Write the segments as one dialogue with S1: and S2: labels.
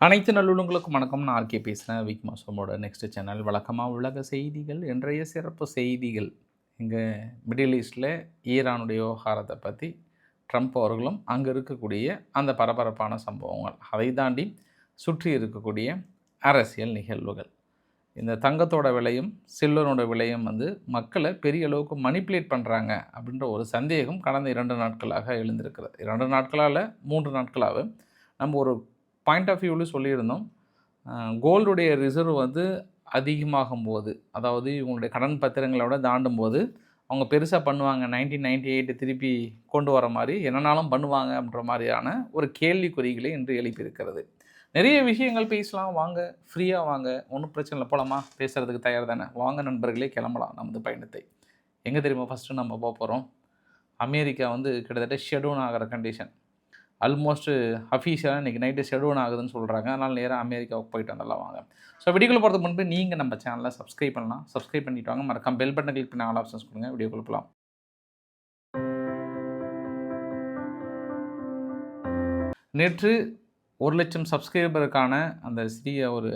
S1: அனைத்து நல்லுள்ளங்களுக்கும் வணக்கம். நான் ஆர்கே பேசுகிறேன். வீக் மாசமோட நெக்ஸ்ட் சேனல் வழக்கமாக உலக செய்திகள். இன்றைய சிறப்பு செய்திகள் இங்கே மிடில் ஈஸ்டில் ஈரானுடைய விவகாரத்தை பற்றி ட்ரம்ப் அவர்களும் அங்கே இருக்கக்கூடிய அந்த பரபரப்பான சம்பவங்கள், அதை தாண்டி சுற்றி இருக்கக்கூடிய அரசியல் நிகழ்வுகள். இந்த தங்கத்தோட விலையும் சில்வரோட விலையும் மக்களை பெரிய அளவுக்கு மனிப்புலேட் பண்ணுறாங்க அப்படின்ற ஒரு சந்தேகம் கடந்த 2 நாட்களாக எழுந்திருக்கிறது. 2 நாட்களால் 3 நாட்களாக நம்ம ஒரு பாயிண்ட் ஆஃப் வியூவில் சொல்லியிருந்தோம். கோல்டுடைய ரிசர்வ் அதிகமாகும் போது, அதாவது இவங்களுடைய கடன் பத்திரங்களோட தாண்டும் போது அவங்க பெருசாக பண்ணுவாங்க. 1998 திருப்பி கொண்டு வர மாதிரி என்னன்னாலும் பண்ணுவாங்க அப்படின்ற மாதிரியான ஒரு கேள்விக்குறிகளை இன்று எழுப்பியிருக்கிறது. நிறைய விஷயங்கள் பேசலாம், வாங்க ஃப்ரீயாக வாங்க, ஒன்றும் பிரச்சனை இல்லை, போகலாமா? பேசுகிறதுக்கு தயார் தானே? வாங்க நண்பர்களே, கிளம்பலாம் நமது பயணத்தை. எங்கே தெரியுமா ஃபஸ்ட்டு நம்ம போக போகிறோம்? அமெரிக்கா கிட்டத்தட்ட ஷெட்யூன் ஆகிற கண்டிஷன். ஆல்மோஸ்ட் அஃபீஷியலாக இன்றைக்கி நைட்டு ஷெட்யூன் ஆகுதுன்னு சொல்கிறாங்க. அதனால் நேராக அமெரிக்காவுக்கு போயிட்டு வந்தெல்லாம் வாங்க. ஸோ வீடியோக்குள்ள போகிறதுக்கு முன்பு நீங்கள் நம்ம சேனலை சப்ஸ்கிரைப் பண்ணலாம். சப்ஸ்கிரைப் பண்ணிட்டு வாங்க. மறக்காம பெல் பட்டன் கிளிக் பண்ணி ஆல் ஆப்ஷன்ஸ் கொடுங்க. வீடியோக்குள்ள போகலாம். நேற்று 1 லட்சம் சப்ஸ்கிரைபருக்கான அந்த சிறிய ஒரு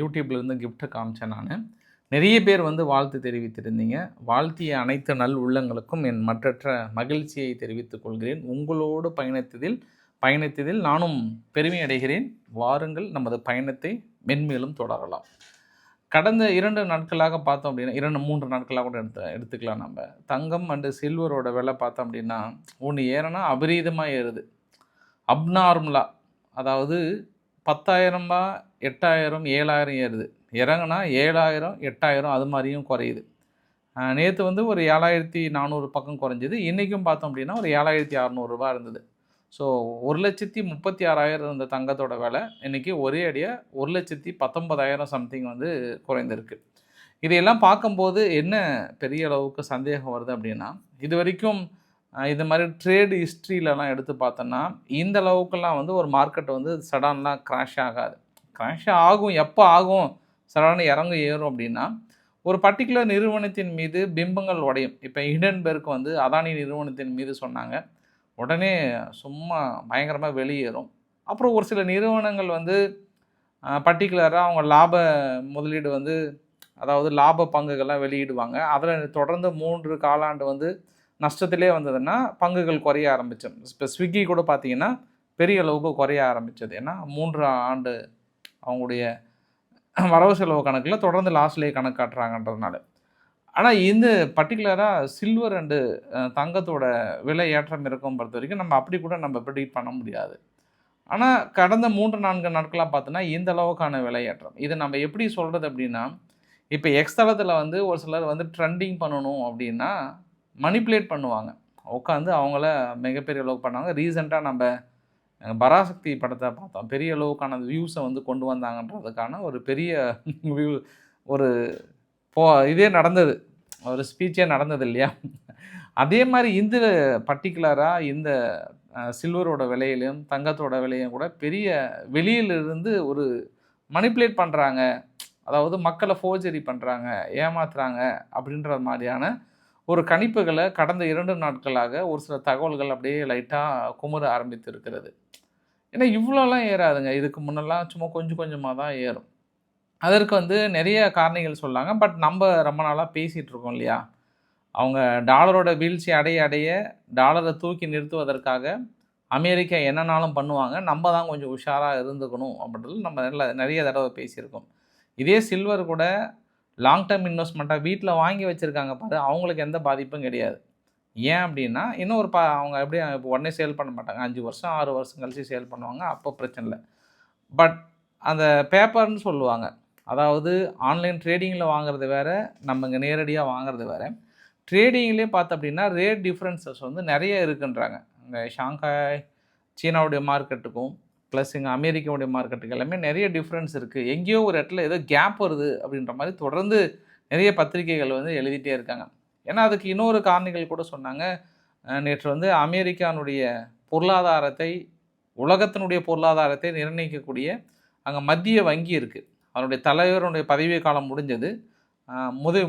S1: யூடியூப்லேருந்து கிஃப்ட்டை காமிச்சேன் நான். நிறைய பேர் வாழ்த்து தெரிவித்திருந்தீங்க. வாழ்த்திய அனைத்து நல் உள்ளங்களுக்கும் என் மற்றற்ற மகிழ்ச்சியை தெரிவித்துக் கொள்கிறேன். உங்களோடு பயணித்ததில் நானும் பெருமை அடைகிறேன். வாருங்கள், நமது பயணத்தை மென்மேலும் தொடரலாம். கடந்த 2 நாட்களாக பார்த்தோம் அப்படின்னா, 2-3 நாட்களாக கூட எடுத்துக்கலாம். நம்ம தங்கம் அண்டு சில்வரோட விலை பார்த்தோம் அப்படின்னா, ஒன்று ஏறனா அபரீதமாக ஏறுது, அப்நார்மலாக. அதாவது 10,000 8,000 7,000 ஏறுது. இறங்குனா 7,000 8,000 அது மாதிரியும் குறையுது. நேற்று ஒரு 7,400 பக்கம் குறைஞ்சிது. இன்றைக்கும் பார்த்தோம் அப்படின்னா ஒரு 7,600 இருந்தது. ஸோ 1,36,000 இருந்த தங்கத்தோட விலை இன்றைக்கி ஒரே அடியாக 1,19,000 சம்திங் குறைந்திருக்கு. இதையெல்லாம் பார்க்கும்போது என்ன பெரிய அளவுக்கு சந்தேகம் வருது அப்படின்னா, இது வரைக்கும் இது மாதிரி ட்ரேடு ஹிஸ்ட்ரியிலலாம் எடுத்து பார்த்தோன்னா இந்த அளவுக்கெல்லாம் ஒரு மார்க்கெட் சடன்லாம் கிராஷ் ஆகாது. கிராஷ் ஆகும், எப்போ ஆகும்? சடனாக இறங்கு ஏறும் அப்படின்னா, ஒரு பர்டிகுலர் நிறுவனத்தின் மீது பிம்பங்கள் உடையும். இப்போ ஹிண்டன்பெர்க் அதானி நிறுவனத்தின் மீது சொன்னாங்க, உடனே சும்மா பயங்கரமாக வெளியேறும். அப்புறம் ஒரு சில நிறுவனங்கள் பர்டிகுலராக அவங்க லாப முதலீடு அதாவது லாப பங்குகள்லாம் வெளியிடுவாங்க. அதில் தொடர்ந்து 3 காலாண்டு நஷ்டத்திலே வந்ததுன்னா பங்குகள் குறைய ஆரம்பித்தோம். இப்போ ஸ்விக்கி கூட பார்த்திங்கன்னா பெரிய அளவுக்கு குறைய ஆரம்பித்தது. ஏன்னா 3 ஆண்டு அவங்களுடைய வரவு செலவு கணக்கில் தொடர்ந்து லாஸ்லேயே கணக்கு காட்டுறாங்கன்றதுனால. ஆனால் இந்த பர்டிகுலராக சில்வர் அண்டு தங்கத்தோட விலை ஏற்றம் இருக்கும் பொறுத்த வரைக்கும் நம்ம அப்படி கூட நம்ம ப்ரெடிக்ட் பண்ண முடியாது. ஆனால் கடந்த 3-4 நாட்களாக பார்த்தோன்னா இந்த அளவுக்கான விலை ஏற்றம். இது நம்ம எப்படி சொல்கிறது அப்படின்னா, இப்போ எக்ஸ் தளத்தில் ஒரு சிலர் ட்ரெண்டிங் பண்ணணும் அப்படின்னா மனிப்புலேட் பண்ணுவாங்க. உட்காந்து அவங்கள மிகப்பெரிய அளவுக்கு பண்ணாங்க. ரீசெண்டாக நம்ம பராசக்தி படத்தை பார்த்தோம். பெரிய அளவுக்கான வியூஸை கொண்டு வந்தாங்கன்றதுக்கான ஒரு பெரிய வியூ ஒரு இதே நடந்தது, ஒரு ஸ்பீச்சே நடந்தது இல்லையா? அதே மாதிரி இந்த பர்டிகுலராக இந்த சில்வரோட விலையிலையும் தங்கத்தோட விலையும் கூட பெரிய வெளியிலிருந்து ஒரு மனிப்புலேட் பண்ணுறாங்க. அதாவது மக்களை ஃபோர்ஜரி பண்ணுறாங்க, ஏமாத்துறாங்க அப்படின்ற மாதிரியான ஒரு கணிப்புகளை கடந்த 2 நாட்களாக ஒரு சில தகவல்கள் அப்படியே லைட்டாக குமுற ஆரம்பித்து இருக்கிறது. ஏன்னா இவ்வளோலாம் ஏறாதுங்க. இதுக்கு முன்னெல்லாம் சும்மா கொஞ்சம் கொஞ்சமாக தான் ஏறும். அதற்கு நிறைய காரணிகள் சொல்லாங்க. பட் நம்ம ரொம்ப நாளாக பேசிகிட்டு இருக்கோம் இல்லையா? அவங்க டாலரோட வீழ்ச்சி அடைய டாலரை தூக்கி நிறுத்துவதற்காக அமெரிக்கா என்னன்னாலும் பண்ணுவாங்க, நம்ம தான் கொஞ்சம் உஷாராக இருந்துக்கணும் அப்படின்றது நம்ம நிறைய தடவை பேசியிருக்கோம். இதே சில்வர் கூட லாங் டேர்ம் இன்வெஸ்ட்மெண்ட்டாக வீட்டில் வாங்கி வச்சுருக்காங்க பாரு, அவங்களுக்கு எந்த பாதிப்பும் கிடையாது. ஏன் அப்படின்னா இன்னும் ஒரு அவங்க எப்படி இப்போ உடனே சேல் பண்ண மாட்டாங்க. 5 வருஷம் 6 வருஷம் கழிச்சு சேல் பண்ணுவாங்க, அப்போ பிரச்சனை இல்லை. பட் அந்த பேப்பர்னு சொல்லுவாங்க, அதாவது ஆன்லைன் ட்ரேடிங்கில் வாங்குறது வேறு, நம்ம இங்கே நேரடியாக வாங்குறது வேறு. ட்ரேடிங்லேயே பார்த்தோம் அப்படின்னா ரேட் டிஃப்ரென்சஸ் நிறைய இருக்குன்றாங்க. இங்கே ஷாங்காய் சீனாவுடைய மார்க்கெட்டுக்கும் ப்ளஸ் இங்கே அமெரிக்காவுடைய மார்க்கெட்டுக்கு எல்லாமே நிறைய டிஃப்ரென்ஸ் இருக்குது. எங்கேயோ ஒரு இடத்துல ஏதோ கேப் வருது அப்படின்ற மாதிரி தொடர்ந்து நிறைய பத்திரிகைகள் எழுதிட்டே இருக்காங்க. ஏன்னா அதுக்கு இன்னொரு காரணிகள் கூட சொன்னாங்க. நேற்று அமெரிக்கானுடைய பொருளாதாரத்தை, உலகத்தினுடைய பொருளாதாரத்தை நிர்ணயிக்கக்கூடிய அங்கே மத்திய வங்கி இருக்குது. அதனுடைய தலைவருடைய பதவி காலம் முடிஞ்சது.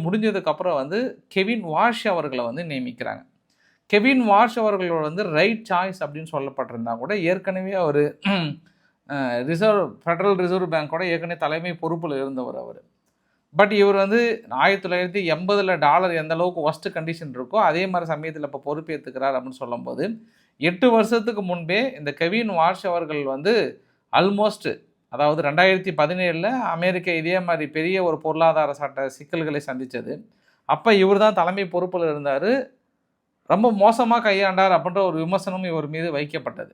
S1: முடிஞ்சதுக்கப்புறம் கெவின் வாஷ் அவர்களை நியமிக்கிறாங்க. கெவின் வாஷ் அவர்களோட ரைட் சாய்ஸ் அப்படின்னு சொல்லப்பட்டிருந்தா கூட ஏற்கனவே அவர் ஃபெடரல் ரிசர்வ் பேங்கோட ஏற்கனவே தலைமை பொறுப்பில் இருந்தவர் அவர். பட் இவர் வந்து 1980 டாலர் எந்த அளவுக்கு ஒஸ்ட் கண்டிஷன் இருக்கோ அதே மாதிரி சமயத்தில் இப்போ பொறுப்பேற்றுக்கிறார் அப்படின்னு சொல்லும்போது 8 வருஷத்துக்கு முன்பே இந்த கெவின் வாஷ் அவர்கள் வந்து ஆல்மோஸ்ட் அதாவது 2017 அமெரிக்கா இதே மாதிரி பெரிய ஒரு பொருளாதார சட்ட சிக்கல்களை சந்தித்தது. அப்போ இவர் தான் தலைமை பொறுப்பில் இருந்தார். ரொம்ப மோசமாக கையாண்டார் அப்படின்ற ஒரு விமர்சனம் இவர் மீது வைக்கப்பட்டது.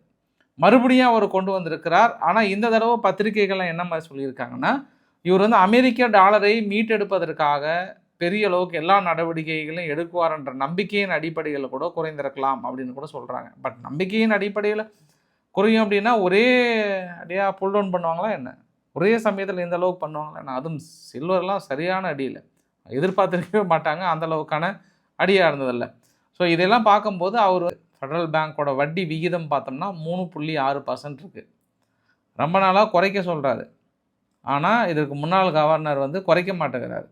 S1: மறுபடியும் அவர் கொண்டு வந்திருக்கிறார். ஆனால் இந்த தடவை பத்திரிகைகள்லாம் என்ன மாதிரி சொல்லியிருக்காங்கன்னா, இவர் வந்து அமெரிக்க டாலரை மீட்டெடுப்பதற்காக பெரிய அளவுக்கு எல்லா நடவடிக்கைகளையும் எடுக்குவார் என்ற நம்பிக்கையின் அடிப்படையில் கூட குறைந்திருக்கலாம் அப்படின்னு கூட சொல்கிறாங்க. பட் நம்பிக்கையின் அடிப்படையில் குறையும் அப்படின்னா ஒரே அடியாக புல் டவுன் பண்ணுவாங்களா என்ன? ஒரே சமயத்தில் இந்த அளவுக்கு பண்ணுவாங்களா என்ன? அதுவும் சில்வர்லாம் சரியான அடியில் எதிர்பார்த்துருக்கவே மாட்டாங்க, அந்த அளவுக்கான அடியாக இருந்ததில்லை. ஸோ இதெல்லாம் பார்க்கும்போது அவர் ஃபெடரல் பேங்க்கோட வட்டி விகிதம் பார்த்தோம்னா 3.6% இருக்குது. ரொம்ப நாளாக குறைக்க சொல்கிறாரு. ஆனால் இதற்கு முன்னாள் கவர்னர் வந்து குறைக்க மாட்டேங்கிறாரு.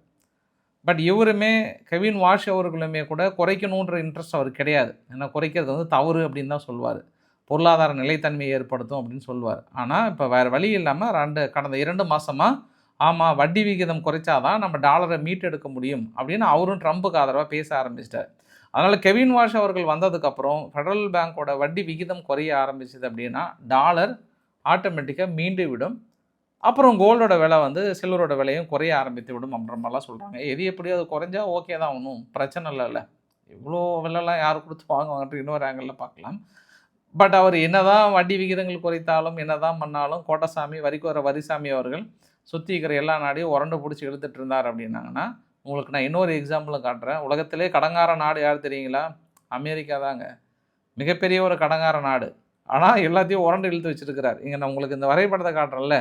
S1: பட் இவருமே கெவின் வாஷ் அவர்களுமே கூட குறைக்கணுன்ற இன்ட்ரெஸ்ட் அவர் கிடையாது. ஏன்னா குறைக்கிறது வந்து தவறு அப்படின்னு தான் சொல்லுவார். பொருளாதார நிலைத்தன்மையை ஏற்படுத்தும் அப்படின்னு சொல்லுவார். ஆனால் இப்போ வேறு வழி இல்லாமல் கடந்த 2 மாதமாக ஆமாம் வட்டி விகிதம் குறைச்சாதான் நம்ம டாலரை மீட்டெடுக்க முடியும் அப்படின்னு அவரும் ட்ரம்புக்கு ஆதரவாக பேச ஆரம்பிச்சிட்டார். அதனால் கெவின் வாஷ் அவர்கள் வந்ததுக்கப்புறம் ஃபெடரல் பேங்க்கோட வட்டி விகிதம் குறைய ஆரம்பிச்சது அப்படின்னா டாலர் ஆட்டோமேட்டிக்காக மீண்டு விடும். அப்புறம் கோல்டோட விலை வந்து சில்வரோட விலையும் குறைய ஆரம்பித்து விடும் அப்படின்ற மாதிரிலாம் சொல்கிறாங்க. எது எப்படியோ அது குறைஞ்சா ஓகே தான், ஒன்றும் பிரச்சனை இல்லைல்ல. இவ்வளோ விலைலாம் யார் கொடுத்து வாங்குவாங்கன்ற இன்னொரு ஆங்கிளில் பார்க்கலாம். பட் அவர் என்ன தான் வட்டி விகிதங்கள் குறைத்தாலும் என்ன தான் பண்ணாலும் கோட்டசாமி வரிசாமி அவர்கள் சுற்றி இருக்கிற எல்லா நாடையும் உரண்டு பிடிச்சி எடுத்துகிட்டு இருந்தார் அப்படின்னாங்கன்னா, உங்களுக்கு நான் இன்னொரு எக்ஸாம்பிளும் காட்டுறேன். உலகத்திலே கடங்கார நாடு யார் தெரியுங்களா? அமெரிக்கா தாங்க. மிகப்பெரிய ஒரு கடங்கார நாடு. ஆனால் எல்லாத்தையும் உரண்டு இழுத்து வச்சுருக்கிறார். இங்கே நான் உங்களுக்கு இந்த வரைபடத்தை காட்டுறேன்ல,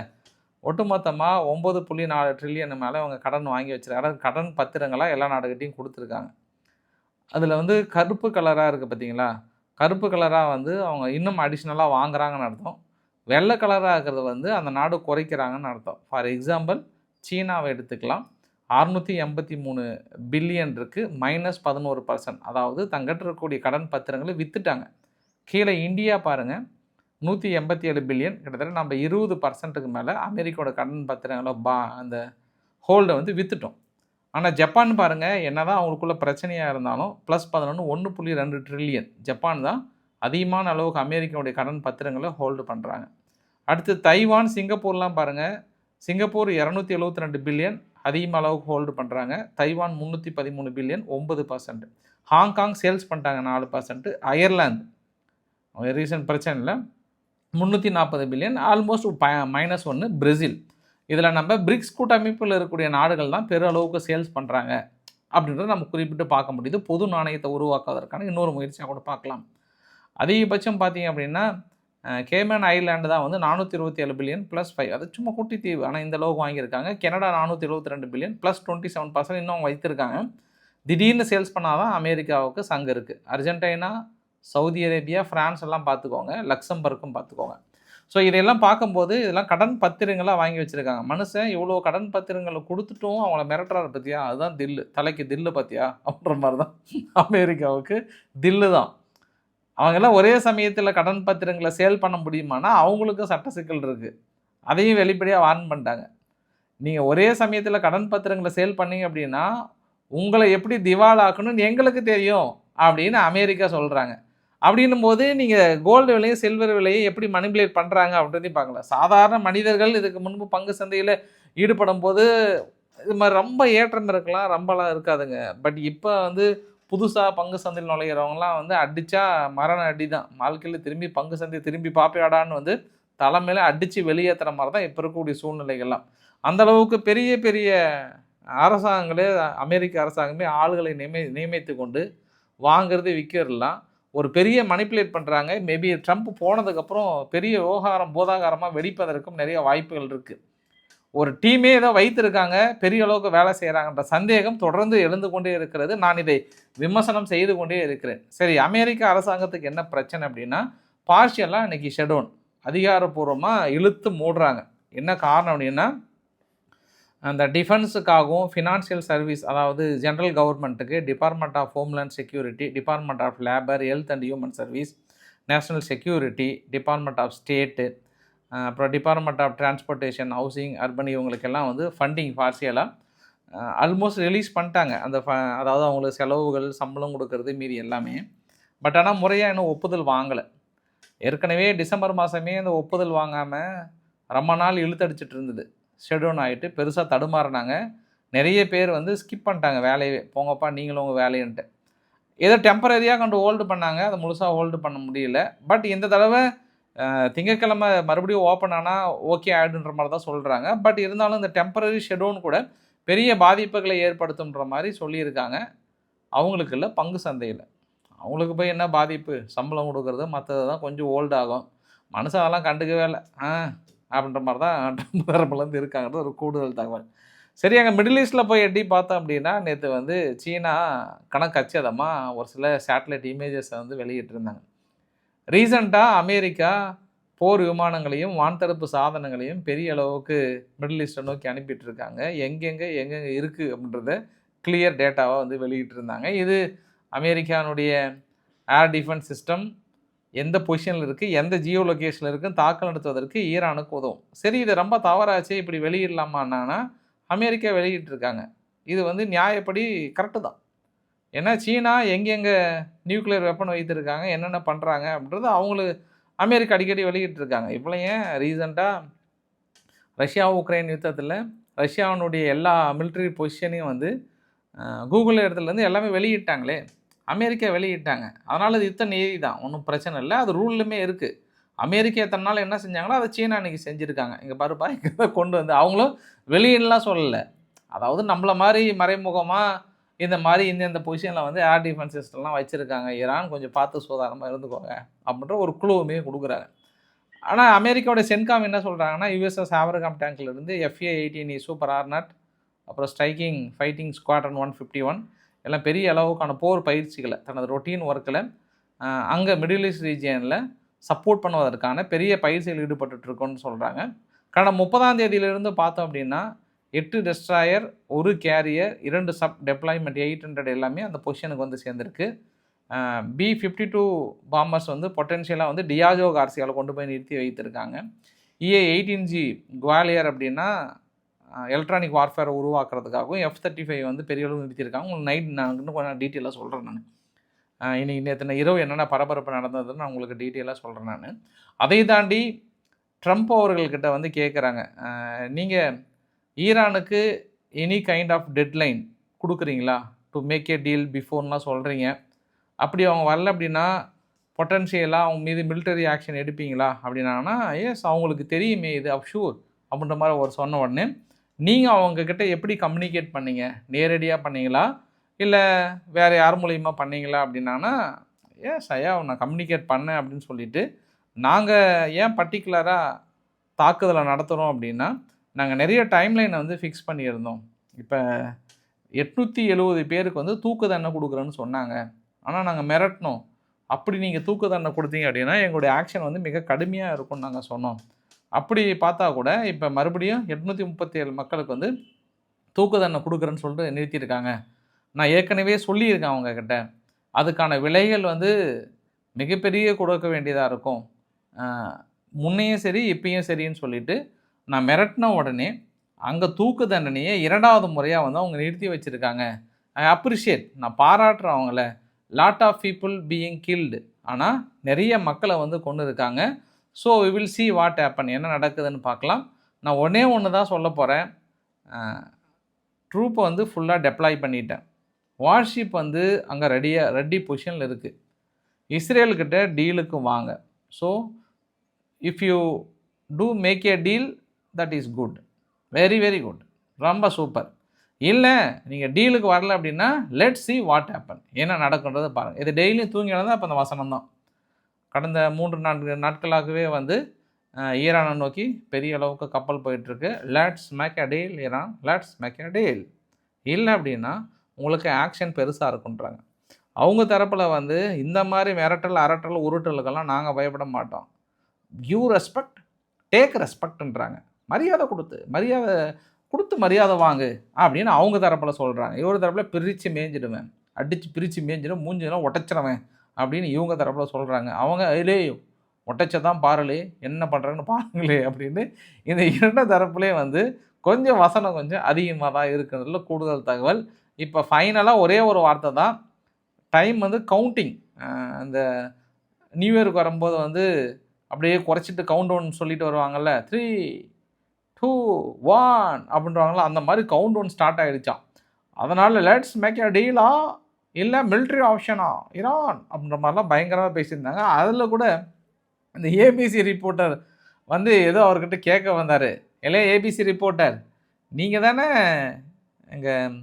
S1: ஒட்டுமொத்தமாக 9.4 ட்ரில்லியன் மேலே அவங்க கடன் வாங்கி வச்சுருக்காங்க. கடன் பத்திரங்களாக எல்லா நாடுகிட்டையும் கொடுத்துருக்காங்க. அதில் வந்து கருப்பு கலராக இருக்குது பார்த்தீங்களா? கருப்பு கலராக வந்து அவங்க இன்னும் அடிஷ்னலாக வாங்குறாங்கன்னு அர்த்தம். வெள்ளை கலராக இருக்கிறது வந்து அந்த நாடு குறைக்கிறாங்கன்னு அர்த்தம். ஃபார் எக்ஸாம்பிள் சீனாவை எடுத்துக்கலாம். 683 பில்லியன் இருக்குது, -11%. அதாவது தங்கிட்ட இருக்கக்கூடிய கடன் பத்திரங்களை விற்றுட்டாங்க. கீழே இந்தியா பாருங்கள், 187 பில்லியன், கிட்டத்தட்ட நம்ம 20%க்கு மேலே அமெரிக்காவோட கடன் பத்திரங்களை அந்த ஹோல்டை வந்து விற்றுட்டோம். ஆனால் ஜப்பான் பாருங்கள், என்ன தான் அவங்களுக்குள்ள பிரச்சனையாக இருந்தாலும் +11 1.2 ட்ரில்லியன் ஜப்பான் தான் அதிகமான அளவுக்கு அமெரிக்காவுடைய கடன் பத்திரங்களை ஹோல்டு பண்ணுறாங்க. அடுத்து தைவான், சிங்கப்பூர்லாம் பாருங்கள். சிங்கப்பூர் 272 பில்லியன் அதிகமாக அளவுக்கு ஹோல்டு பண்ணுறாங்க. Taiwan 313 billion 9%. ஹாங்காங் சேல்ஸ் பண்ணிட்டாங்க 4%. அயர்லாந்து ரீசன்ட் பிரச்சனை இல்லை 340 பில்லியன், ஆல்மோஸ்ட் -1. பிரேசில், இதில் நம்ம பிரிக்ஸ் கூட்டமைப்பில் இருக்கக்கூடிய நாடுகள் தான் பெருளவுக்கு சேல்ஸ் பண்ணுறாங்க அப்படின்றத நம்ம குறிப்பிட்டு பார்க்க முடியுது. பொது நாணயத்தை உருவாக்குவதற்கான இன்னொரு முயற்சியாக கூட பார்க்கலாம். அதிகபட்சம் பார்த்தீங்க அப்படின்னா கேமன் ஐலாண்டு தான் வந்து 427 பில்லியன் +5. அது சும்மா குட்டி தீவு, ஆனால் இந்த அளவுக்கு வாங்கியிருக்காங்க. கனடா 472 பில்லியன் +27% இன்னும் வைத்திருக்காங்க. திடீர்னு சேல்ஸ் பண்ணால் தான் அமெரிக்காவுக்கு சங்கு இருக்குது. அர்ஜென்டினா, சவுதி அரேபியா, ஃப்ரான்ஸ் எல்லாம் பார்த்துக்கோங்க, லக்சம்பர்க்கும் பார்த்துக்கோங்க. ஸோ இதையெல்லாம் பார்க்கும்போது இதெல்லாம் கடன் பத்திரங்களாக வாங்கி வச்சுருக்காங்க. மனுஷன் இவ்வளோ கடன் பத்திரங்களை கொடுத்துட்டும் அவங்கள மிரட்டுறாரு பார்த்தியா, அதுதான் தில்லு, தலைக்கு தில்லு பார்த்தியா அப்படின்ற மாதிரி தான் அமெரிக்காவுக்கு தில்லு தான். அவங்கெல்லாம் ஒரே சமயத்தில் கடன் பத்திரங்களை சேல் பண்ண முடியுமானா அவங்களுக்கும் சட்ட சிக்கல் இருக்குது. அதையும் வெளிப்படையாக வார்ன் பண்ணிட்டாங்க. நீங்கள் ஒரே சமயத்தில் கடன் பத்திரங்களை சேல் பண்ணீங்க அப்படின்னா உங்களை எப்படி திவாலாக்கணும்னு எங்களுக்கு தெரியும் அப்படின்னு அமெரிக்கா சொல்கிறாங்க. அப்படின்னும் போது நீங்கள் கோல்டு விலையும் சில்வர் விலையும் எப்படி மனிபுலேட் பண்ணுறாங்க அப்படின்றதையும் பார்க்கலாம். சாதாரண மனிதர்கள் இதுக்கு முன்பு பங்கு சந்தையில் ஈடுபடும் போது இது மாதிரி ரொம்ப ஏற்றம் இருக்கலாம், ரொம்பலாம் இருக்காதுங்க. பட் இப்போ வந்து புதுசாக பங்கு சந்தையில் நுழையிறவங்களாம் வந்து அடித்தா மரண அடி தான். வாழ்க்கையில் திரும்பி பங்கு சந்தையை திரும்பி பார்ப்பேடான்னு வந்து தலைமையில் அடித்து வெளியேற்றுற மாதிரி தான் இப்போ இருக்கக்கூடிய சூழ்நிலைகள்லாம். அந்தளவுக்கு பெரிய பெரிய அரசாங்கங்களே, அமெரிக்க அரசாங்கமே ஆளுகளை நியமித்து கொண்டு வாங்கிறது விற்கிறதுலாம் ஒரு பெரிய மனிப்புலேட் பண்ணுறாங்க. மேபி ட்ரம்ப் போனதுக்கப்புறம் பெரிய விவகாரம் போதாகாரமாக வெடிப்பதற்கும் நிறைய வாய்ப்புகள் இருக்குது. ஒரு டீமே ஏதோ வைத்திருக்காங்க, பெரிய அளவுக்கு வேலை செய்கிறாங்கன்ற சந்தேகம் தொடர்ந்து எழுந்து கொண்டே இருக்கிறது. நான் இதை விமர்சனம் செய்து கொண்டே இருக்கிறேன். சரி, அமெரிக்க அரசாங்கத்துக்கு என்ன பிரச்சனை அப்படின்னா பார்ஷியலாக இன்றைக்கி ஷெடவுன் அதிகாரப்பூர்வமாக இழுத்து மூடுறாங்க. என்ன காரணம் அப்படின்னா அந்த டிஃபென்ஸுக்காகவும் ஃபினான்ஷியல் சர்வீஸ், அதாவது ஜென்ரல் கவர்மெண்ட்டுக்கு department of homeland security, department of labour, health and human service, national security, department of state, அப்புறம் department of transportation, housing, urban இவங்களுக்கெல்லாம் வந்து ஃபண்டிங் பார்சியலாக ஆல்மோஸ்ட் ரிலீஸ் பண்ணிட்டாங்க. அந்த அதாவது அவங்களுக்கு செலவுகள், சம்பளம் கொடுக்கறது மீறி எல்லாமே. பட் ஆனால் முறையாக இன்னும் ஒப்புதல் வாங்கலை. ஏற்கனவே டிசம்பர் மாதமே அந்த ஒப்புதல் வாங்காமல் ரொம்ப நாள் இழுத்தடிச்சிட்டு இருந்தது. ஷெட்யூன் ஆகிட்டு பெருசாக தடுமாறினாங்க. நிறைய பேர் வந்து ஸ்கிப் பண்ணிட்டாங்க வேலையே. போங்கப்பா நீங்களும் உங்கள் வேலைன்ட்டு. ஏதோ டெம்பரரியாக கொண்டு ஹோல்டு பண்ணாங்க. அதை முழுசாக ஹோல்டு பண்ண முடியல. பட் இந்த தடவை திங்கட்கிழமை மறுபடியும் ஓப்பன் ஆனால் ஓகே ஆகிடுன்ற மாதிரி தான் சொல்கிறாங்க. பட் இருந்தாலும் இந்த டெம்பரரி ஷெட்யூன் கூட பெரிய பாதிப்புகளை ஏற்படுத்துன்ற மாதிரி சொல்லியிருக்காங்க. அவங்களுக்கு இல்லை, பங்கு சந்தையில். அவங்களுக்கு போய் என்ன பாதிப்பு, சம்பளம் கொடுக்குறது மற்றது தான் கொஞ்சம் ஓல்டு ஆகும். மனுஷன் அதெல்லாம் கண்டுக்கவே இல்லை அப்படின்ற மாதிரி தான் ட்ரம்ப் தரப்புலேருந்து இருக்காங்கிறது ஒரு கூடுதல் தகவல். சரி, அங்கே மிடில் ஈஸ்ட்டில் போய் எட்டி பார்த்தோம் அப்படின்னா, நேற்று வந்து சீனா கணக்கச்சிதமாக ஒரு சில சேட்டலைட் இமேஜஸை வந்து வெளியிட்டிருந்தாங்க. ரீசண்டாக அமெரிக்கா போர் விமானங்களையும் வான்தடுப்பு சாதனங்களையும் பெரிய அளவுக்கு மிடில் ஈஸ்ட்டை நோக்கி அனுப்பிட்டுருக்காங்க. எங்கெங்கே இருக்குது அப்படின்றத கிளியர் டேட்டாவாக வந்து வெளியிட்டிருந்தாங்க. இது அமெரிக்கானுடைய ஏர் டிஃபென்ஸ் சிஸ்டம் எந்த பொசிஷனில் இருக்குது, எந்த ஜியோ லொக்கேஷனில் இருக்குன்னு தாக்கல் நடத்துவதற்கு ஈரானுக்கு உதவும். சரி, இது ரொம்ப தவறாச்சு, இப்படி வெளியிடலாமான்னா அமெரிக்கா வெளியிட்டிருக்காங்க. இது வந்து நியாயப்படி கரெக்டு தான். ஏன்னா சீனா எங்கெங்கே நியூக்ளியர் வெப்பன் வைத்திருக்காங்க, என்னென்ன பண்ணுறாங்க அப்படின்றது அவங்களுக்கு அமெரிக்கா அடிக்கடி வெளியிட்டிருக்காங்க. இவ்வளோ ஏன் ரீசெண்டாக ரஷ்யா உக்ரைன் யுத்தத்தில் ரஷ்யாவினுடைய எல்லா மிலிட்ரி பொசிஷனையும் வந்து கூகுள் இடத்துலேருந்து எல்லாமே வெளியிட்டாங்களே, அமெரிக்கா வெளியிட்டாங்க. அதனால் இது யுத்த நீதி தான், ஒன்றும் பிரச்சனை இல்லை. அது ரூல்லுமே இருக்குது. அமெரிக்கா எத்தனை நாள் என்ன செஞ்சாங்களோ அதை சீனா இன்றைக்கி செஞ்சுருக்காங்க. இங்கே பாருப்பா, இங்கே கொண்டு வந்து அவங்களும் வெளியிடலாம் சொல்லலை. அதாவது நம்மளை மாதிரி மறைமுகமாக இந்த மாதிரி இந்த பொசிஷனில் வந்து ஏர் டிஃபென்ஸ் சிஸ்டம்லாம் வச்சுருக்காங்க, ஈரான் கொஞ்சம் பார்த்து சோதானமாக இருந்துக்கோங்க அப்படின்ற ஒரு குழுவுமே கொடுக்குறாங்க. ஆனால் அமெரிக்காவோட சென்காம் என்ன சொல்கிறாங்கன்னா, யுஎஸ்எஸ் ஆப்ரகாம் டேங்க்லேருந்து FA-18E சூப்பர் ஆர்நாட், அப்புறம் ஸ்ட்ரைக்கிங் ஃபைட்டிங் ஸ்குவாட்ரன் 151 எல்லாம் பெரிய அளவுக்கான போர் பயிற்சிகளை தனது ரொட்டீன் ஒர்க்கில் அங்கே மிடில் ஈஸ்ட் ரீஜியனில் சப்போர்ட் பண்ணுவதற்கான பெரிய பயிற்சியில் ஈடுபட்டுருக்கோன்னு சொல்கிறாங்க. கடந்த 30ஆம் தேதியிலிருந்து பார்த்தோம் அப்படின்னா 8 டெஸ்ட்ராயர், 1 கேரியர், 2 சப் டெப்ளாய்மெண்ட் 800 எல்லாமே அந்த பொசிஷனுக்கு வந்து சேர்ந்துருக்கு. B-52 பாம்பர்ஸ் வந்து பொட்டென்ஷியலாக வந்து டியாஜோ கார்சியாவில் கொண்டு போய் நிறுத்தி வைத்திருக்காங்க. EA-18G குவாலியர் அப்படின்னா எலக்ட்ரானிக் வார்ஃபேரை உருவாக்குறதுக்காகவும் F-35 வந்து பெரிய அளவு நிறுத்தியிருக்காங்க. உங்களுக்கு நைட் நான் இன்னும் கொஞ்சம் டீட்டெயிலாக சொல்கிறேன். நான் இன்னைக்கு நேற்று இரவு என்னென்ன பரபரப்பு நடந்ததுன்னு நான் உங்களுக்கு டீட்டெயிலாக சொல்கிறேன். நான் அதை தாண்டி ட்ரம்ப் அவர்கள்கிட்ட வந்து கேட்குறாங்க, நீங்கள் ஈரானுக்கு எனி கைண்ட் ஆஃப் டெட்லைன் கொடுக்குறீங்களா டு மேக் ஏ டீல் பிஃபோர்லாம் சொல்கிறீங்க. அப்படி அவங்க வரல அப்படின்னா பொட்டன்ஷியலாக அவங்க மீது மிலிட்டரி ஆக்ஷன் எடுப்பீங்களா அப்படின்னாங்கன்னா, எஸ் அவங்களுக்கு தெரியுமே இது அப்ஷூர் அப்படின்ற மாதிரி ஒரு சொன்ன உடனே, நீங்கள் அவங்கக்கிட்ட எப்படி கம்யூனிகேட் பண்ணீங்க, நேரடியாக பண்ணீங்களா இல்லை வேறு யார் மூலியமாக பண்ணீங்களா அப்படின்னாங்கன்னா, எஸ் ஐயா நான் கம்யூனிகேட் பண்ணேன் அப்படின்னு சொல்லிவிட்டு, நாங்கள் ஏன் பர்டிகுலராக தாக்குதலை நடத்துகிறோம் அப்படின்னா, நாங்கள் நிறைய டைம்லைனை வந்து ஃபிக்ஸ் பண்ணியிருந்தோம். இப்போ 870 பேருக்கு வந்து தூக்கு தண்டனை கொடுக்குறேன்னு சொன்னாங்க. ஆனால் நாங்கள் மிரட்டினோம். அப்படி நீங்கள் தூக்கு தண்டனை கொடுத்தீங்க அப்படின்னா எங்களுடைய ஆக்ஷன் வந்து மிக கடுமையாக இருக்கும்னு நாங்கள் சொன்னோம். அப்படி பார்த்தா கூட இப்போ மறுபடியும் 837 மக்களுக்கு வந்து தூக்கு தண்டனை கொடுக்குறேன்னு சொல்லிட்டு நிறுத்தியிருக்காங்க. நான் ஏற்கனவே சொல்லியிருக்கேன் அவங்கக்கிட்ட, அதுக்கான விலைகள் வந்து மிகப்பெரிய கொடுக்க வேண்டியதாக இருக்கும். முன்னையும் சரி இப்பயும் சரின்னு சொல்லிவிட்டு நான் மிரட்டின உடனே அங்கே தூக்கு தண்டனையை 2வது முறையாக வந்து அவங்க நிறுத்தி வச்சுருக்காங்க. ஐ அப்ரிஷியேட், நான் பாராட்டுறேன் அவங்கள. Lot of people being killed, ஆனால் நிறைய மக்களை வந்து கொண்டு இருக்காங்க. So we will see what happen, என்ன நடக்குதுன்னு பார்க்கலாம். நான் ஒன்று தான் சொல்ல போகிறேன். ட்ரூப்பை வந்து ஃபுல்லாக டெப்ளாய் பண்ணிட்டேன். வார்ஷிப் வந்து அங்கே ரெடி பொசிஷனில் இருக்குது. இஸ்ரேல்கிட்ட டீலுக்கு வாங்க. So if you do make a deal that is good, very very good, ரொம்ப சூப்பர். இல்லை நீங்கள் டீலுக்கு வரல அப்படின்னா லெட்ஸ் சி வாட் ஹேப்பன், என்ன நடக்குன்றதை பாருங்கள். இது டெய்லியும் தூங்கி தான் இப்போ அந்த வசனம் தான். கடந்த 3-4 நாட்களாகவே வந்து ஈரானை நோக்கி பெரிய அளவுக்கு கப்பல் போயிட்டுருக்கு. Let's make a deal Iran, let's make a deal. இல்லை அப்படின்னா உங்களுக்கு ஆக்ஷன் பெருசாக இருக்குன்றாங்க. அவங்க தரப்பில் வந்து இந்த மாதிரி மிரட்டல் அரட்டல் உருட்டலுக்கெல்லாம் நாங்கள் பயப்பட மாட்டோம். கிவ் ரெஸ்பெக்ட், டேக் ரெஸ்பெக்ட்ன்றாங்க. மரியாதை கொடுத்து மரியாதை வாங்கு அப்படின்னு அவங்க தரப்பில் சொல்கிறாங்க. இவர் தரப்பில் பிரித்து மேய்ஞ்சிடுவேன், அடித்து பிரித்து மேய்ஞ்சிடும், மூஞ்சிடும் உடச்சிடுவேன் அப்படின்னு இவங்க தரப்பில் சொல்கிறாங்க. அவங்க இல்லே ஒட்டச்சதான் பாருலே, என்ன பண்ணுறாங்கன்னு பாருங்களே அப்படின்னு இந்த 2 தரப்புலேயும் வந்து கொஞ்சம் வசனம் கொஞ்சம் அதிகமாக தான் இருக்குன்றதுல கூடுதல் தகவல். இப்போ ஃபைனலாக ஒரே ஒரு வார்த்தை தான். டைம் வந்து கவுண்டிங். அந்த நியூ இயருக்கு வரும்போது வந்து அப்படியே குறைச்சிட்டு கவுண்ட் டவுன் சொல்லிட்டு வருவாங்கல்ல. 3, 2, 1 அப்படின்றவாங்கல்ல, அந்த மாதிரி கவுண்ட் டவுன் ஸ்டார்ட் ஆகிடுச்சாம். அதனால் லெட்ஸ் மேக் எ டீலா இல்லை மிலிட்ரி ஆப்ஷனா ஈரான் அப்படின்ற மாதிரிலாம் பயங்கரமாக பேசியிருந்தாங்க. அதில் கூட இந்த ஏபிசி ரிப்போர்ட்டர் வந்து ஏதோ அவர்கிட்ட கேட்க வந்தார். இல்லையா ஏபிசி ரிப்போர்ட்டர், நீங்கள் தானே எங்கள்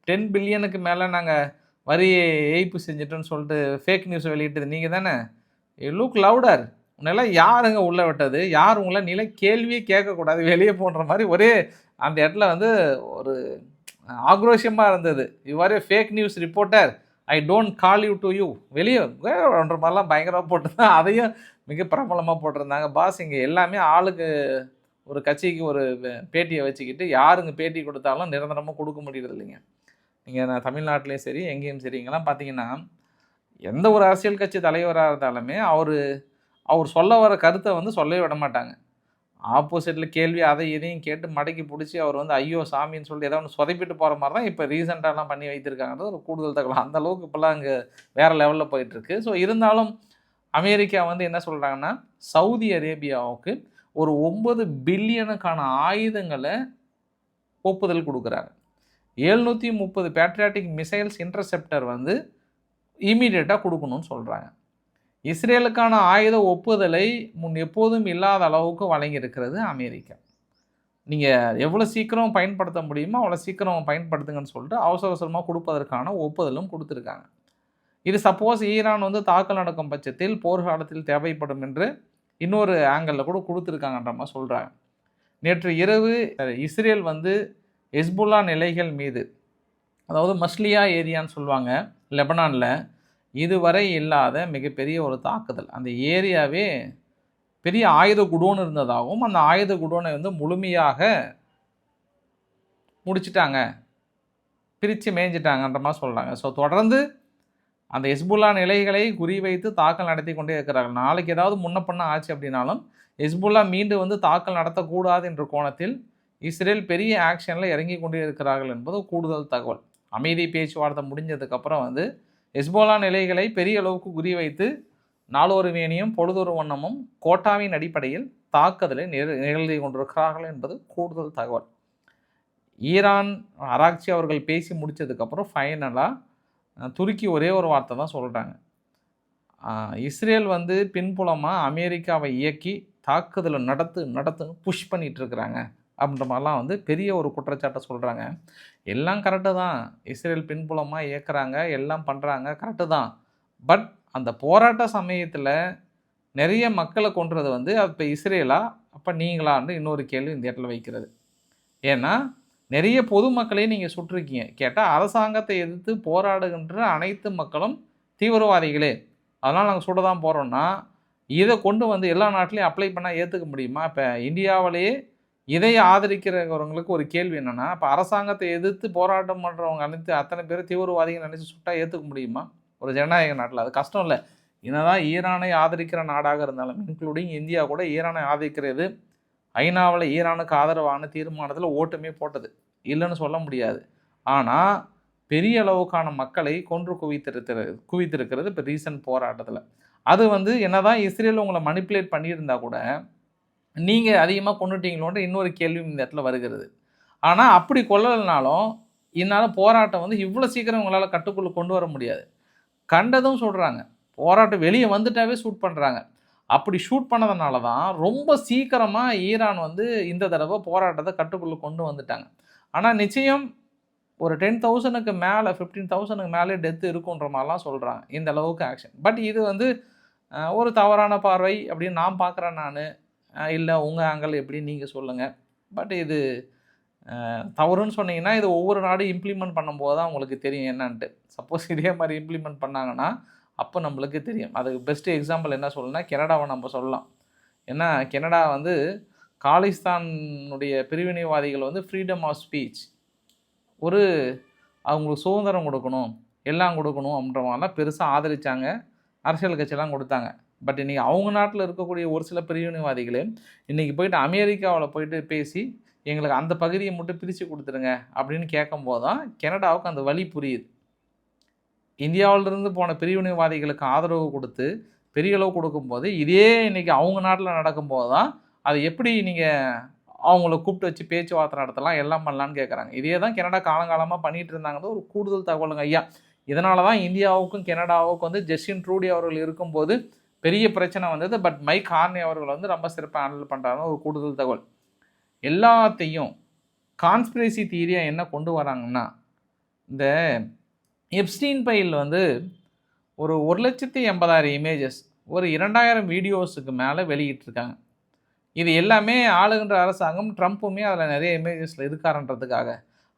S1: 10 பில்லியனுக்கு மேலே நாங்கள் வரி ஏய்ப்பு செஞ்சிட்டோன்னு சொல்லிட்டு ஃபேக் நியூஸ் வெளியிட்டது நீங்கள் தானே? You look louder. உன்னெல்லாம் யாருங்க உள்ளே விட்டது? யார் உங்களை நீலாம் கேள்வியே கேட்கக்கூடாது, வெளியே போன்ற மாதிரி ஒரே அந்த இடத்துல வந்து ஒரு ஆக்ரோஷமாக இருந்தது. You R A fake news reporter, I don't call you to you, வெளியே ஒன்ற மாதிரிலாம் பயங்கரமாக போட்டிருந்தாங்க. அதையும் மிக பிரபலமாக போட்டிருந்தாங்க. பாஸ் இங்கே எல்லாமே ஆளுக்கு ஒரு கட்சிக்கு ஒரு பேட்டியை வச்சுக்கிட்டு யாருங்க பேட்டி கொடுத்தாலும் நிரந்தரமாக கொடுக்க முடியறது இல்லைங்க. நீங்கள் நான் தமிழ்நாட்டிலையும் சரி எங்கேயும் சரி இங்கெல்லாம் பார்த்தீங்கன்னா எந்த ஒரு அரசியல் கட்சி தலைவராக இருந்தாலுமே அவர் சொல்ல வர கருத்தை வந்து சொல்லவே விட மாட்டாங்க. ஆப்போசிட்டில் கேள்வி அதை இதையும் கேட்டு மடக்கி பிடிச்சி அவர் வந்து ஐயோ சாமின்னு சொல்லிட்டு ஏதோ ஒன்று சொதப்பிட்டு போகிற மாதிரி தான் இப்போ ரீசெண்டாலாம் பண்ணி வைத்திருக்காங்கன்றது ஒரு கூடுதல் தகவல். அந்தளவுக்கு இப்போல்லாம் அங்கே வேறு லெவலில் போயிட்டுருக்கு. ஸோ இருந்தாலும் அமெரிக்கா வந்து என்ன சொல்கிறாங்கன்னா, சவுதி அரேபியாவுக்கு ஒரு 9 பில்லியனுக்கான ஆயுதங்களை ஒப்புதல் கொடுக்குறாங்க. 730 பேட்ரியாட்டிக் மிசைல்ஸ் இன்டர்செப்டர் வந்து இமீடியட்டாக கொடுக்கணும்னு சொல்கிறாங்க. இஸ்ரேலுக்கான ஆயுத ஒப்புதலை முன் எப்போதும் இல்லாத அளவுக்கு வழங்கியிருக்கிறது அமெரிக்கா. நீங்கள் எவ்வளோ சீக்கிரம் பயன்படுத்த முடியுமோ அவ்வளோ சீக்கிரம் பயன்படுத்துங்கன்னு சொல்லிட்டு அவசர அவசரமாக கொடுப்பதற்கான ஒப்புதலும் கொடுத்துருக்காங்க. இது சப்போஸ் ஈரான் வந்து தாக்கல் நடக்கும் பட்சத்தில் போர்க்காலத்தில் தேவைப்படும் என்று இன்னொரு ஆங்கிளில் கூட கொடுத்துருக்காங்கன்ற மாதிரி சொல்கிறாங்க. நேற்று இரவு இஸ்ரேல் வந்து ஹெஸ்புல்லா நிலைகள் மீது, அதாவது மஸ்லியா ஏரியான்னு சொல்லுவாங்க லெபனானில், இதுவரை இல்லாத மிகப்பெரிய ஒரு தாக்குதல். அந்த ஏரியாவே பெரிய ஆயுத குடோன் இருந்ததாகவும் அந்த ஆயுத குடோனை வந்து முழுமையாக முடிச்சிட்டாங்க, பிரித்து மேய்ஞ்சிட்டாங்கன்ற மாதிரி சொல்கிறாங்க. ஸோ தொடர்ந்து அந்த ஹெஸ்புல்லா நிலைகளை குறிவைத்து தாக்கல் நடத்தி கொண்டே இருக்கிறார்கள். நாளைக்கு ஏதாவது முன்ன பண்ண ஆச்சு அப்படின்னாலும் ஹெஸ்புல்லா மீண்டும் வந்து தாக்கல் நடத்தக்கூடாது என்ற கோணத்தில் இஸ்ரேல் பெரிய ஆக்ஷனில் இறங்கி கொண்டே இருக்கிறார்கள் என்பது கூடுதல் தகவல். அமைதி பேச்சுவார்த்தை முடிஞ்சதுக்கப்புறம் வந்து ஹெஸ்புல்லா நிலைகளை பெரிய அளவுக்கு குறிவைத்து நாளொரு வேணியும் பொழுதொரு வண்ணமும் கோட்டாவின் அடிப்படையில் தாக்குதலை நிகழ்த்தி கொண்டிருக்கிறார்கள் என்பது கூடுதல் தகவல். ஈரான் ஆராய்ச்சி அவர்கள் பேசி முடித்ததுக்கப்புறம் ஃபைனலாக துருக்கி ஒரே ஒரு வார்த்தை தான் சொல்கிறாங்க. இஸ்ரேல் வந்து பின்புலமாக அமெரிக்காவை இயக்கி தாக்குதலை நடத்துன்னு புஷ் பண்ணிகிட்ருக்குறாங்க அப்படின்ற மாதிரிலாம் வந்து பெரிய ஒரு குற்றச்சாட்டை சொல்கிறாங்க. எல்லாம் கரெக்டு தான், இஸ்ரேல் பின்புலமாக இயக்குறாங்க, எல்லாம் பண்ணுறாங்க, கரெக்டு தான். பட் அந்த போராட்ட சமயத்தில் நிறைய மக்களை கொன்றது வந்து அப்போ இஸ்ரேலா அப்போ நீங்களான்னு இன்னொரு கேள்வி இந்த இடத்துல வைக்கிறது. ஏன்னா நிறைய பொதுமக்களையும் நீங்கள் சுட்டிருக்கீங்க. கேட்டால் அரசாங்கத்தை எதிர்த்து போராடுகின்ற அனைத்து மக்களும் தீவிரவாதிகளே, அதனால் நாங்கள் சுட தான் போகிறோன்னா இதை கொண்டு வந்து எல்லா நாட்டிலையும் அப்ளை பண்ணால் ஏற்றுக்க முடியுமா? இப்போ இந்தியாவிலேயே இதை ஆதரிக்கிறவங்களுக்கு ஒரு கேள்வி என்னென்னா, இப்போ அரசாங்கத்தை எதிர்த்து போராட்டம் பண்ணுறவங்க அனைத்து அத்தனை பேர் தீவிரவாதிகள் நினச்சி சுட்டால் ஏற்றுக்க முடியுமா ஒரு ஜனநாயக நாட்டில்? அது கஷ்டம் இல்லை. என்னதான் ஈரானை ஆதரிக்கிற நாடாக இருந்தாலும், இன்க்ளூடிங் இந்தியா கூட ஈரானை ஆதரிக்கிறது, ஐநாவில் ஈரானுக்கு ஆதரவான தீர்மானத்தில் ஓட்டுமே போட்டது, இல்லைன்னு சொல்ல முடியாது. ஆனால் பெரிய அளவுக்கான மக்களை கொன்று குவித்திருக்கிறது இப்போ ரீசன்ட் போராட்டத்தில். அது வந்து என்னதான் இஸ்ரேல் உங்களை மனிப்புலேட் பண்ணியிருந்தால் கூட நீங்கள் அதிகமாக கொண்டுட்டீங்களோன்ற இன்னொரு கேள்வியும் இந்த இடத்துல வருகிறது. ஆனால் அப்படி கொள்ளலைனாலும் இதனால் போராட்டம் வந்து இவ்வளோ சீக்கிரம் உங்களால் கட்டுக்குள்ளே கொண்டு வர முடியாது. கண்டதும் சொல்கிறாங்க, போராட்டம் வெளியே வந்துட்டாவே ஷூட் பண்ணுறாங்க. அப்படி ஷூட் பண்ணதுனால தான் ரொம்ப சீக்கிரமாக ஈரான் வந்து இந்த தடவை போராட்டத்தை கட்டுக்குள்ளே கொண்டு வந்துட்டாங்க. ஆனால் நிச்சயம் ஒரு 10,000க்கு மேலே 15,000க்கு மேலே டெத்து இருக்குன்ற மாதிரிலாம் சொல்கிறாங்க, இந்த அளவுக்கு ஆக்ஷன். பட் இது வந்து ஒரு தவறான பார்வை அப்படின்னு நான் பார்க்குறேன். நான் இல்லை உங்கள் ஆங்கிள் எப்படி நீங்கள் சொல்லுங்கள். பட் இது தவறுன்னு சொன்னீங்கன்னா இது ஒவ்வொரு நாடும் இம்ப்ளிமெண்ட் பண்ணும்போது தான் உங்களுக்கு தெரியும் என்னன்ட்டு. சப்போஸ் இதே மாதிரி இம்ப்ளிமெண்ட் பண்ணாங்கன்னா அப்போ நம்மளுக்கு தெரியும். அதுக்கு பெஸ்ட்டு எக்ஸாம்பிள் என்ன சொல்லணும்னா கனடாவை நம்ம சொல்லலாம். ஏன்னா கனடா வந்து காலிஸ்தானுடைய பிரிவினைவாதிகள் வந்து ஃப்ரீடம் ஆஃப் ஸ்பீச், ஒரு அவங்களுக்கு சுதந்திரம் கொடுக்கணும், எல்லாம் கொடுக்கணும் அப்படின்ற மாதிரிலாம் பெருசாக ஆதரித்தாங்க, அரசியல் கட்சியெல்லாம் கொடுத்தாங்க. பட் இன்றைக்கி அவங்க நாட்டில் இருக்கக்கூடிய ஒரு சில பிரிவினைவாதிகளே இன்றைக்கி போயிட்டு அமெரிக்காவில் போயிட்டு பேசி எங்களுக்கு அந்த பகுதியை மட்டும் பிரித்து கொடுத்துருங்க அப்படின்னு கேட்கும்போது தான் கனடாவுக்கு அந்த வழி புரியுது. இந்தியாவிலிருந்து போன பிரிவினைவாதிகளுக்கு ஆதரவு கொடுத்து பெரிய அளவு கொடுக்கும்போது இதே இன்றைக்கி அவங்க நாட்டில் நடக்கும்போது தான் அதை எப்படி நீங்கள் அவங்கள கூப்பிட்டு வச்சு பேச்சுவார்த்தை நடத்தலாம் எல்லாம் பண்ணலான்னு கேட்குறாங்க. இதே தான் கனடா காலங்காலமாக பண்ணிகிட்டு இருந்தாங்கன்னு ஒரு கூடுதல் தகவலுங்க ஐயா. இதனால தான் இந்தியாவுக்கும் கனடாவுக்கும் வந்து ஜஸ்டின் ட்ரூடோ அவர்கள் இருக்கும்போது பெரிய பிரச்சனை வந்தது. பட் மைக் கார்னி அவர்கள் வந்து ரொம்ப சிறப்பாக ஹேண்டில் பண்ணுறாங்க. ஒரு கூடுதல் தகவல் எல்லாத்தையும் கான்ஸ்பிரசி தியரியாக என்ன கொண்டு வராங்கன்னா, இந்த எப்ஸ்டீன் ஃபைல் வந்து ஒரு 1,80,000 இமேஜஸ் ஒரு 2,000 வீடியோஸுக்கு மேலே வெளியிட்டிருக்காங்க. இது எல்லாமே ஆளுகின்ற அரசாங்கம் ட்ரம்ப்புமே அதில் நிறைய இமேஜஸில் இருக்காருன்றதுக்காக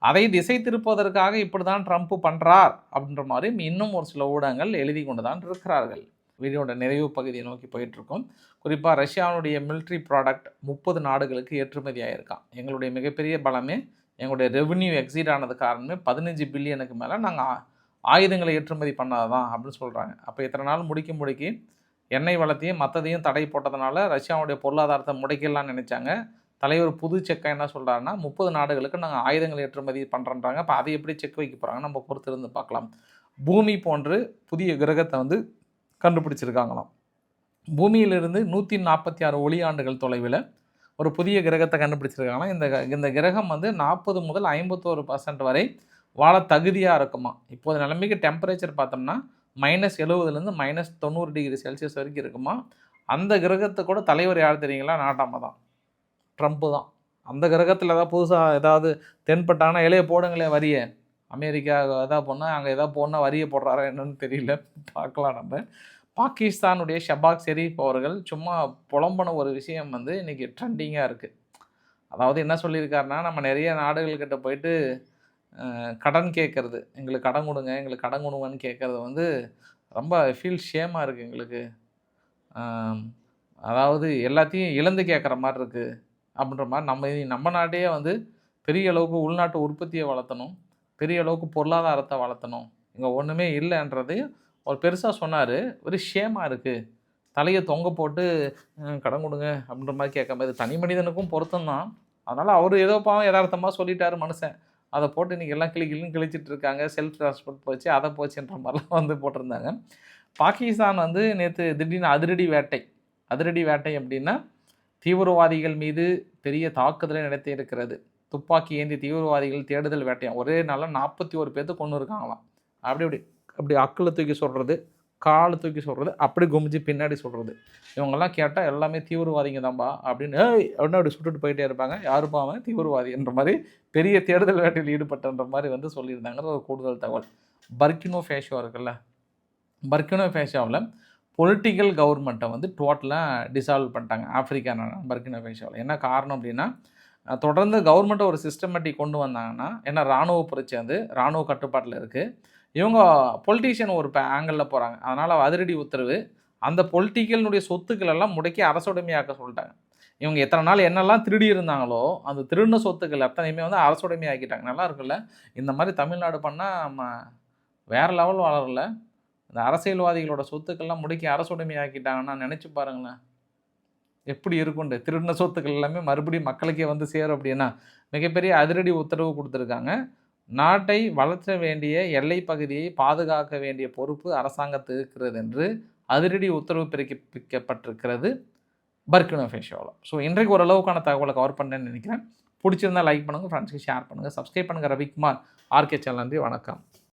S1: அதை திசை திருப்பதற்காக இப்படி தான் ட்ரம்ப் பண்ணுறார் அப்படின்ற மாதிரி இன்னும் ஒரு சில ஊடகங்கள் எழுதி கொண்டு தான் இருக்கிறார்கள். வீடியோட நிறைவு பகுதியை நோக்கி போயிட்டுருக்கோம். குறிப்பாக ரஷ்யாவுடைய மிலிட்ரி ப்ராடக்ட் 30 நாடுகளுக்கு ஏற்றுமதி ஆகியிருக்கான். எங்களுடைய மிகப்பெரிய பலமே எங்களுடைய ரெவென்யூ எக்ஸீட் ஆனது காரணமே 15 பில்லியனுக்கு மேலே நாங்கள் ஆயுதங்களை ஏற்றுமதி பண்ணாதான் அப்படின்னு சொல்கிறாங்க. அப்போ இத்தனை நாள் முடிக்க எண்ணெய் வளத்தையும் மற்றதையும் தடை போட்டதுனால ரஷ்யாவுடைய பொருளாதாரத்தை முடைக்கலாம்னு நினச்சாங்க. தலைவர் புது செக்கை என்ன சொல்கிறாருன்னா 30 நாடுகளுக்கு நாங்கள் ஆயுதங்கள் ஏற்றுமதி பண்ணுறோன்றாங்க. அப்போ அதை எப்படி செக் வைக்க போகிறாங்க நம்ம பொறுத்து இருந்து பார்க்கலாம். பூமி போன்று புதிய கிரகத்தை வந்து கண்டுபிடிச்சிருக்காங்களாம். பூமியிலிருந்து 146 ஒளியாண்டுகள் தொலைவில் ஒரு புதிய கிரகத்தை கண்டுபிடிச்சிருக்காங்களாம். இந்த கிரகம் வந்து 40 முதல் 51% வரை வாழ தகுதியாக இருக்குமா. இப்போது நிலைமைக்கு டெம்பரேச்சர் பார்த்தோம்னா -70லேருந்து -90 டிகிரி செல்சியஸ் வரைக்கும் இருக்குமா. அந்த கிரகத்தை கூட தலைவர் யார் தெரியுங்களா? நாட்டாம தான், ட்ரம்ப்பு தான். அந்த கிரகத்தில் ஏதாவது புதுசாக ஏதாவது தென்பட்டாங்கன்னா இலையை போடுங்களே வரியை. அமெரிக்கா எதாவது போனால் அங்கே எதாவது போனால் வரியை போடுறாரா என்னன்னு தெரியல, பார்க்கலாம் நம்ம. பாகிஸ்தானுடைய ஷபாக் ஷெரீப் அவர்கள் சும்மா புலம்பன ஒரு விஷயம் வந்து இன்றைக்கி ட்ரெண்டிங்காக இருக்குது. அதாவது என்ன சொல்லியிருக்காருன்னா, நம்ம நிறைய நாடுகள்கிட்ட போயிட்டு கடன் கேட்குறது, எங்களுக்கு கடன் கொடுங்க எங்களுக்கு கடன் கொடுங்கன்னு கேட்குறது வந்து ரொம்ப ஃபீல் ஷேமாக இருக்குது எங்களுக்கு. அதாவது எல்லாத்தையும் இழந்து கேட்குற மாதிரி இருக்குது அப்படின்ற மாதிரி நம்ம நாட்டையே வந்து பெரிய அளவுக்கு உள்நாட்டு உற்பத்தியை வளர்த்தணும், பெரிய அளவுக்கு பொருளாதாரத்தை வளர்த்தணும், இங்கே ஒன்றுமே இல்லைன்றது ஒரு பெருசாக சொன்னார். ஒரு ஷேமாக இருக்குது. தலையை தொங்க போட்டு கடன் கொடுங்க அப்படின்ற மாதிரி கேட்காம இது தனி மனிதனுக்கும் பொருத்தம் தான். அதனால் அவர் ஏதோ பாவம் யதார்த்தமாக சொல்லிட்டார் மனுஷன். அதை போட்டு இன்றைக்கி எல்லாம் கிளின்னு கிழிச்சிட்டு இருக்காங்க. செல்ஃப் டிரான்ஸ்போர்ட் போச்சு அதை போச்சுன்ற மாதிரிலாம் வந்து போட்டிருந்தாங்க. பாகிஸ்தான் வந்து நேற்று திடீர்னு அதிரடி வேட்டை அப்படின்னா தீவிரவாதிகள் மீது பெரிய தாக்குதலை நடத்தி இருக்கிறது. துப்பாக்கி ஏந்தி தீவிரவாதிகள் தேடுதல் வேட்டையும் ஒரே நாளில் 41 பேர்த்து கொண்டு இருக்காங்களாம். அப்படி அக்கில் தூக்கி சொல்கிறது, காலை தூக்கி சொல்கிறது, அப்படி குமிஞ்சு பின்னாடி சொல்கிறது. இவங்கெல்லாம் கேட்டால் எல்லாமே தீவிரவாதிங்க தான்பா அப்படின்னு அப்படின்னு அப்படி சுட்டுட்டு போயிட்டே இருப்பாங்க. யாருப்பா அவன்? தீவிரவாதின்ற மாதிரி பெரிய தேடுதல் வேட்டையில் ஈடுபட்டன்ற மாதிரி வந்து சொல்லியிருந்தாங்க. ஒரு கூடுதல் தகவல். பர்கினோ ஃபேஷோ இருக்குல்ல, பர்கினோ ஃபேஷோவில் பொலிட்டிக்கல் கவர்மெண்ட்டை வந்து டோட்டலாக டிசால்வ் பண்ணிட்டாங்க ஆஃப்ரிக்கா பர்கினோ ஃபேஷோவில். என்ன காரணம் அப்படின்னா, தொடர்ந்து கவர்மெண்ட்டை ஒரு சிஸ்டமேட்டிக் கொண்டு வந்தாங்கன்னா, ஏன்னா இராணுவ புரட்சி வந்து இராணுவ கட்டுப்பாட்டில் இருக்குது. இவங்க பொலிட்டீஷியன் ஒரு ஆங்கிளில் போகிறாங்க. அதனால் அதிரடி உத்தரவு. அந்த பொலிட்டிக்கலினுடைய சொத்துக்கள் எல்லாம் முடக்கி அரசுடைமையாக்க சொல்லிட்டாங்க. இவங்க எத்தனை நாள் என்னெல்லாம் திருடி இருந்தாங்களோ அந்த திருடின சொத்துக்கள் அத்தனையுமே வந்து அரசுடைமை ஆக்கிட்டாங்க. நல்லா இருக்குல்ல? இந்த மாதிரி தமிழ்நாடு பண்ணால் நம்ம வேறு லெவல் வளரல. இந்த அரசியல்வாதிகளோட சொத்துக்கள்லாம் முடக்கி அரசுடைமை ஆக்கிட்டாங்கன்னா நினச்சி பாருங்களேன் எப்படி இருக்குண்டு. திருடின சொத்துக்கள் எல்லாமே மறுபடியும் மக்களுக்கே வந்து சேரும் அப்படின்னா மிகப்பெரிய அதிரடி உத்தரவு கொடுத்துருக்காங்க. நாட்டை வளர்த்த வேண்டிய எல்லை பகுதியை பாதுகாக்க வேண்டிய பொறுப்பு அரசாங்கத்துக்கு இருக்கிறது என்று அதிரடி உத்தரவு பிறப்பிக்கப்பட்டிருக்கிறது பர்கினோ ஃபேஷோவில். ஸோ இன்றைக்கு ஓரளவுக்கான தகவலை கவர் பண்ணேன்னு நினைக்கிறேன். பிடிச்சிருந்தால் லைக் பண்ணுங்கள், ஃப்ரெண்ட்ஸ்க்கு ஷேர் பண்ணுங்கள், சப்ஸ்கிரைப் பண்ணுங்கள். Ravikumar, RK channel. நன்றி, வணக்கம்.